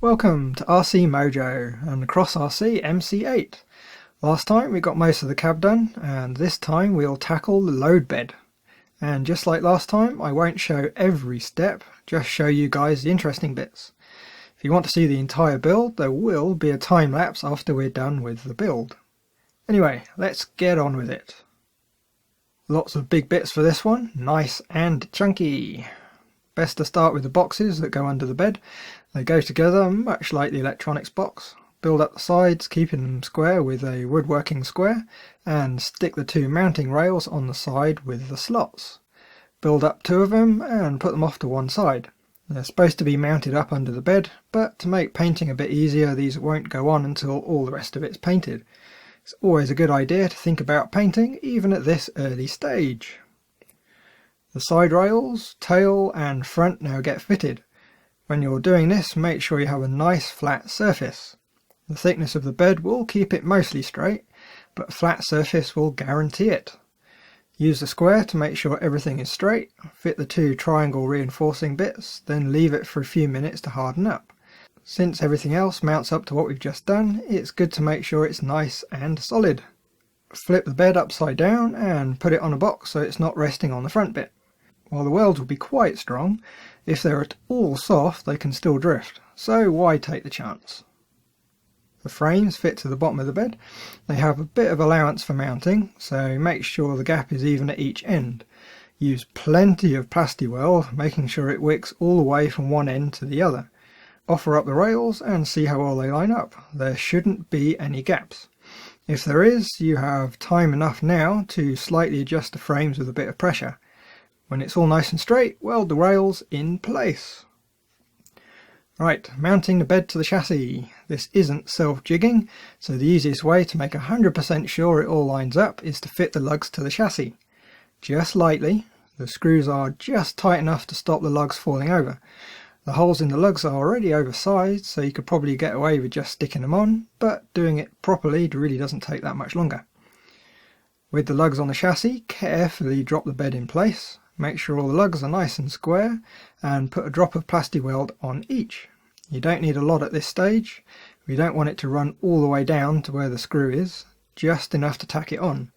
Welcome to RC Mojo and Cross RC MC8. Last time we got most of the cab done, and this time we'll tackle the load bed. And just like last time, I won't show every step, just show you guys the interesting bits. If you want to see the entire build, there will be a time lapse after we're done with the build. Anyway, let's get on with it. Lots of big bits for this one, nice and chunky. Best to start with the boxes that go under the bed. They go together much like the electronics box. Build up the sides, keeping them square with a woodworking square, and stick the two mounting rails on the side with the slots. Build up two of them and put them off to one side. They're supposed to be mounted up under the bed, but to make painting a bit easier, these won't go on until all the rest of it's painted. It's always a good idea to think about painting, even at this early stage. The side rails, tail and front now get fitted. When you're doing this, make sure you have a nice flat surface. The thickness of the bed will keep it mostly straight, but a flat surface will guarantee it. Use the square to make sure everything is straight, fit the two triangle reinforcing bits, then leave it for a few minutes to harden up. Since everything else mounts up to what we've just done, it's good to make sure it's nice and solid. Flip the bed upside down and put it on a box so it's not resting on the front bit. While the welds will be quite strong, if they're at all soft they can still drift, so why take the chance? The frames fit to the bottom of the bed. They have a bit of allowance for mounting, so make sure the gap is even at each end. Use plenty of plasti-weld, making sure it wicks all the way from one end to the other. Offer up the rails and see how well they line up. There shouldn't be any gaps. If there is, you have time enough now to slightly adjust the frames with a bit of pressure. When it's all nice and straight, weld the rails in place. Right, mounting the bed to the chassis. This isn't self-jigging, so the easiest way to make 100% sure it all lines up is to fit the lugs to the chassis. Just lightly, the screws are just tight enough to stop the lugs falling over. The holes in the lugs are already oversized, so you could probably get away with just sticking them on, but doing it properly really doesn't take that much longer. With the lugs on the chassis, carefully drop the bed in place. Make sure all the lugs are nice and square, and put a drop of plasti-weld on each. You don't need a lot at this stage. We don't want it to run all the way down to where the screw is, just enough to tack it on.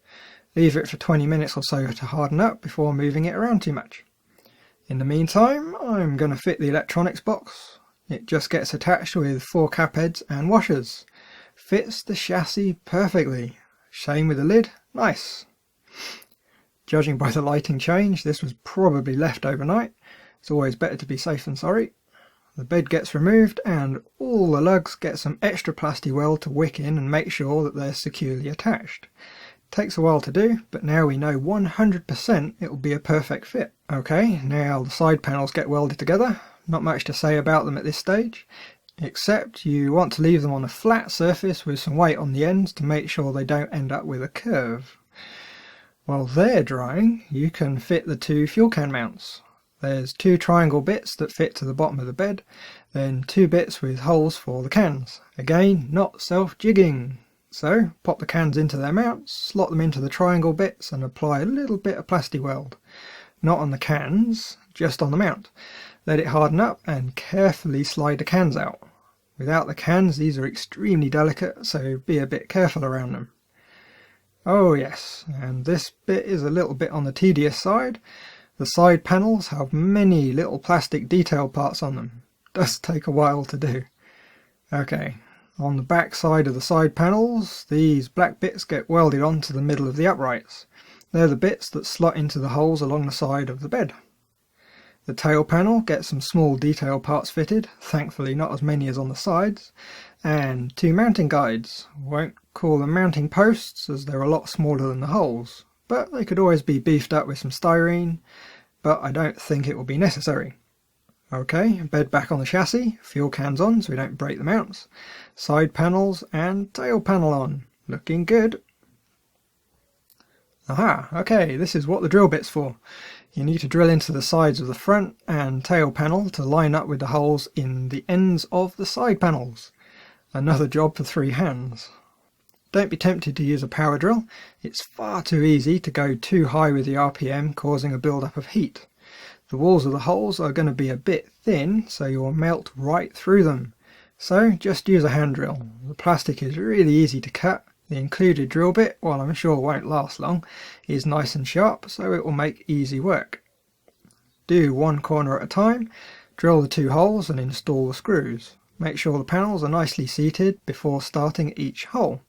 Leave it for 20 minutes or so to harden up before moving it around too much. In the meantime, I'm going to fit the electronics box. It just gets attached with 4 cap heads and washers. Fits the chassis perfectly. Same with the lid, nice. Judging by the lighting change, this was probably left overnight. It's always better to be safe than sorry. The bed gets removed and all the lugs get some extra plasti-weld to wick in and make sure that they're securely attached. Takes a while to do, but now we know 100% it will be a perfect fit. Okay, now the side panels get welded together. Not much to say about them at this stage, except you want to leave them on a flat surface with some weight on the ends to make sure they don't end up with a curve. While they're drying, you can fit the two fuel can mounts. There's 2 triangle bits that fit to the bottom of the bed, then 2 bits with holes for the cans. Again, not self-jigging. So, pop the cans into their mounts, slot them into the triangle bits and apply a little bit of plasti-weld. Not on the cans, just on the mount. Let it harden up and carefully slide the cans out. Without the cans, these are extremely delicate, so be a bit careful around them. Oh yes, and this bit is a little bit on the tedious side. The side panels have many little plastic detail parts on them. Does take a while to do. Okay, on the back side of the side panels, these black bits get welded onto the middle of the uprights. They're the bits that slot into the holes along the side of the bed. The tail panel gets some small detail parts fitted, thankfully not as many as on the sides, and 2 mounting guides. Won't call them mounting posts as they're a lot smaller than the holes, but they could always be beefed up with some styrene, but I don't think it will be necessary. Okay, bed back on the chassis, fuel cans on so we don't break the mounts, side panels and tail panel on. Looking good. Aha, okay, this is what the drill bit's for. You need to drill into the sides of the front and tail panel to line up with the holes in the ends of the side panels. Another job for 3 hands. Don't be tempted to use a power drill. It's far too easy to go too high with the RPM, causing a build-up of heat. The walls of the holes are going to be a bit thin, so you'll melt right through them. So just use a hand drill. The plastic is really easy to cut. The included drill bit, while I'm sure won't last long, is nice and sharp, so it will make easy work. Do one corner at a time, drill the 2 holes and install the screws. Make sure the panels are nicely seated before starting each hole.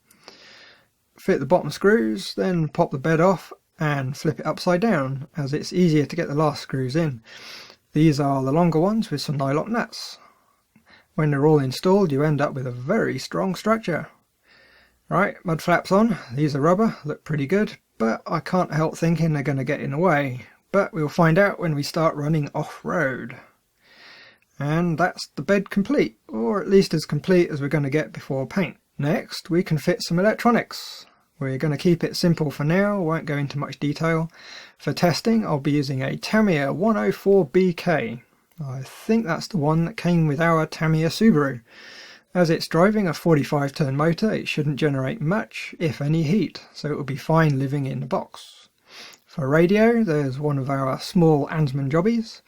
Fit the bottom screws, then pop the bed off and flip it upside down, as it's easier to get the last screws in. These are the longer ones with some nylock nuts. When they're all installed, you end up with a very strong structure. Right, mud flaps on. These are rubber, look pretty good, but I can't help thinking they're going to get in the way. But we'll find out when we start running off-road. And that's the bed complete, or at least as complete as we're going to get before paint. Next, we can fit some electronics. We're going to keep it simple for now, won't go into much detail. For testing, I'll be using a Tamiya 104BK. I think that's the one that came with our Tamiya Subaru. As it's driving a 45-turn motor, it shouldn't generate much, if any, heat, so it will be fine living in the box. For radio, there's one of our small Ansman jobbies,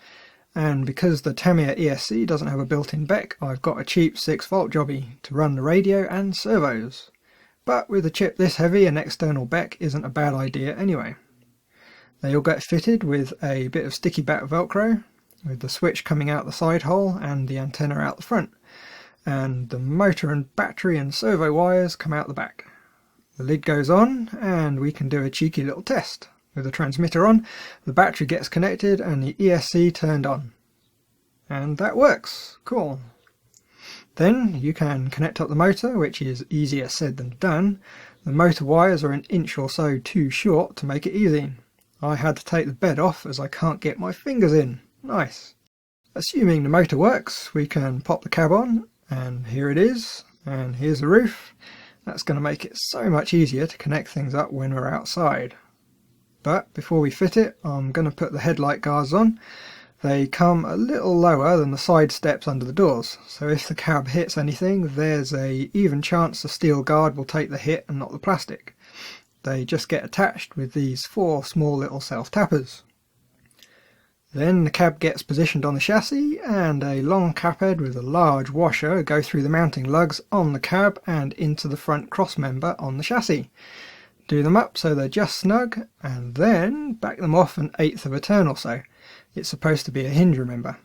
and because the Tamiya ESC doesn't have a built-in Beck, I've got a cheap 6-volt jobby to run the radio and servos. But with a chip this heavy, an external Beck isn't a bad idea anyway. They all get fitted with a bit of sticky back Velcro, with the switch coming out the side hole and the antenna out the front. And the motor and battery and servo wires come out the back. The lid goes on and we can do a cheeky little test. With the transmitter on, the battery gets connected and the ESC turned on. And that works. Cool. Then you can connect up the motor, which is easier said than done. The motor wires are an inch or so too short to make it easy. I had to take the bed off as I can't get my fingers in. Nice. Assuming the motor works, we can pop the cab on. And here it is, and here's the roof. That's going to make it so much easier to connect things up when we're outside. But before we fit it, I'm going to put the headlight guards on. They come a little lower than the side steps under the doors, so if the cab hits anything, there's a even chance the steel guard will take the hit and not the plastic. They just get attached with these 4 small little self-tappers. Then the cab gets positioned on the chassis, and a long cap head with a large washer go through the mounting lugs on the cab and into the front cross member on the chassis. Do them up so they're just snug, and then back them off an 1/8 of a turn or so. It's supposed to be a hinge, remember.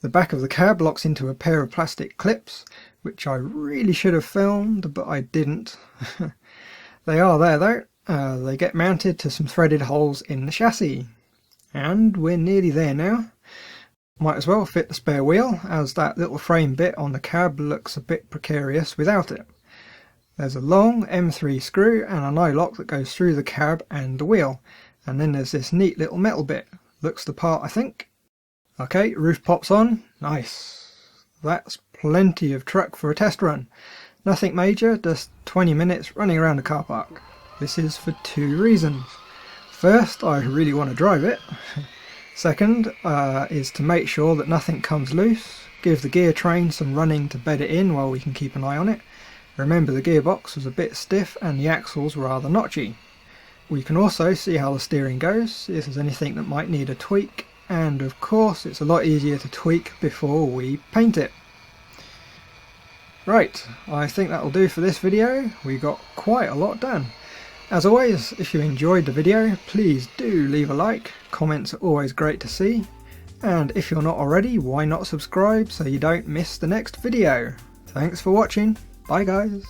The back of the cab locks into a pair of plastic clips, which I really should have filmed, but I didn't. They are there though. They get mounted to some threaded holes in the chassis. And we're nearly there now. Might as well fit the spare wheel, as that little frame bit on the cab looks a bit precarious without it. There's a long M3 screw and an eye lock that goes through the cab and the wheel, and then there's this neat little metal bit. Looks the part, I think. Okay, roof pops on. Nice. That's plenty of truck for a test run. Nothing major, just 20 minutes running around the car park. This is for 2 reasons. First, I really want to drive it. Second, is to make sure that nothing comes loose. Give the gear train some running to bed it in while we can keep an eye on it. Remember, the gearbox was a bit stiff and the axles rather notchy. We can also see how the steering goes, see if there's anything that might need a tweak, and of course it's a lot easier to tweak before we paint it. Right, I think that'll do for this video. We got quite a lot done. As always, if you enjoyed the video, please do leave a like. Comments are always great to see. And if you're not already, why not subscribe so you don't miss the next video? Thanks for watching. Bye guys.